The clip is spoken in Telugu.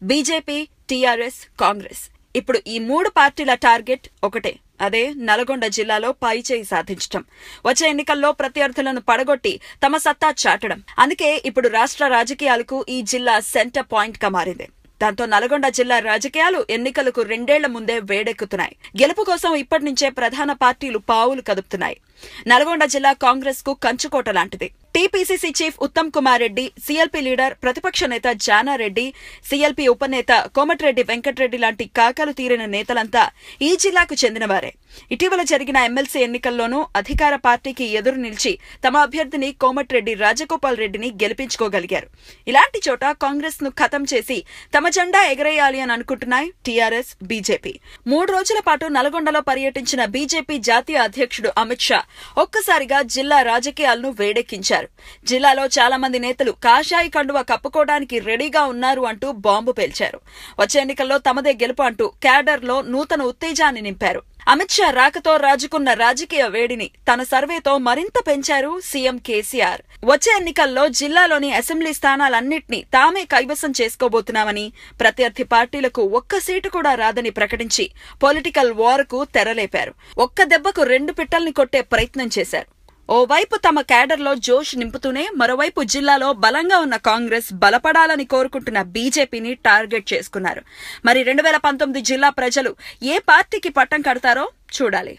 బీజేపీ, టీఆర్ఎస్, కాంగ్రెస్ ఇప్పుడు ఈ 3 పార్టీల టార్గెట్ ఒకటే. అదే నల్గొండ జిల్లాలో పైచేయి సాధించటం, వచ్చే ఎన్నికల్లో ప్రత్యర్థులను పడగొట్టి తమ సత్తా చాటడం. అందుకే ఇప్పుడు రాష్ట్ర రాజకీయాలకు ఈ జిల్లా సెంటర్ పాయింట్ గా మారింది. దాంతో నల్గొండ జిల్లా రాజకీయాలు ఎన్నికలకు 2 ఏళ్ల ముందే వేడెక్కుతున్నాయి. గెలుపు కోసం ఇప్పటి నుంచే ప్రధాన పార్టీలు పావులు కదుపుతున్నాయి. నల్గొండ జిల్లా కాంగ్రెస్ కు కంచుకోట లాంటిది. TPCC chief Uttam Kumar Reddy, CLP leader ప్రతిపక్ష నేత జానారెడ్డి, సీఎల్పీ ఉపనేత కోమటిరెడ్డి వెంకటరెడ్డి లాంటి కాకలు తీరిన నేతలంతా ఈ జిల్లాకు చెందినవారే. ఇటీవల జరిగిన ఎమ్మెల్సీ ఎన్నికల్లోనూ అధికార పార్టీకి ఎదురు నిలిచి తమ అభ్యర్థిని కోమటిరెడ్డి రాజగోపాల్ రెడ్డిని గెలిపించుకోగలిగారు. ఇలాంటి చోట కాంగ్రెస్ ను ఖతం చేసి తమ జెండా ఎగరేయాలి అని అనుకుంటున్నాయి టీఆర్ఎస్, బీజేపీ. 3 రోజుల పాటు నల్గొండలో పర్యటించిన బీజేపీ జాతీయ అధ్యక్షుడు అమిత్ షా ఒక్కసారిగా జిల్లా రాజకీయాలను వేడెక్కించారు. జిల్లాలో చాలా మంది నేతలు కాషాయి కండువా కప్పుకోవడానికి రెడీగా ఉన్నారు అంటూ బాంబు పేల్చారు. వచ్చే ఎన్నికల్లో తమదే గెలుపు అంటూ క్యాడర్ లో నూతన ఉత్తేజాన్ని నింపారు. అమిత్ షా రాకతో రాజుకున్న రాజకీయ వేడిని తన సర్వేతో మరింత పెంచారు సీఎం కేసీఆర్. వచ్చే ఎన్నికల్లో జిల్లాలోని అసెంబ్లీ స్థానాలన్నింటినీ తామే కైవసం చేసుకోబోతున్నామని, ప్రత్యర్థి పార్టీలకు ఒక్క సీటు కూడా రాదని ప్రకటించి పొలిటికల్ వార్ కు తెరలేపారు. ఒక్క దెబ్బకు 2 పిట్టల్ని కొట్టే ప్రయత్నం చేశారు. ఓవైపు తమ క్యాడర్లో జోష్ నింపుతూనే మరోవైపు జిల్లాలో బలంగా ఉన్న కాంగ్రెస్ బలపడాలని కోరుకుంటున్న బీజేపీని టార్గెట్ చేసుకున్నారు. మరి 2019 జిల్లా ప్రజలు ఏ పార్టీకి పట్టం కడతారో చూడాలి.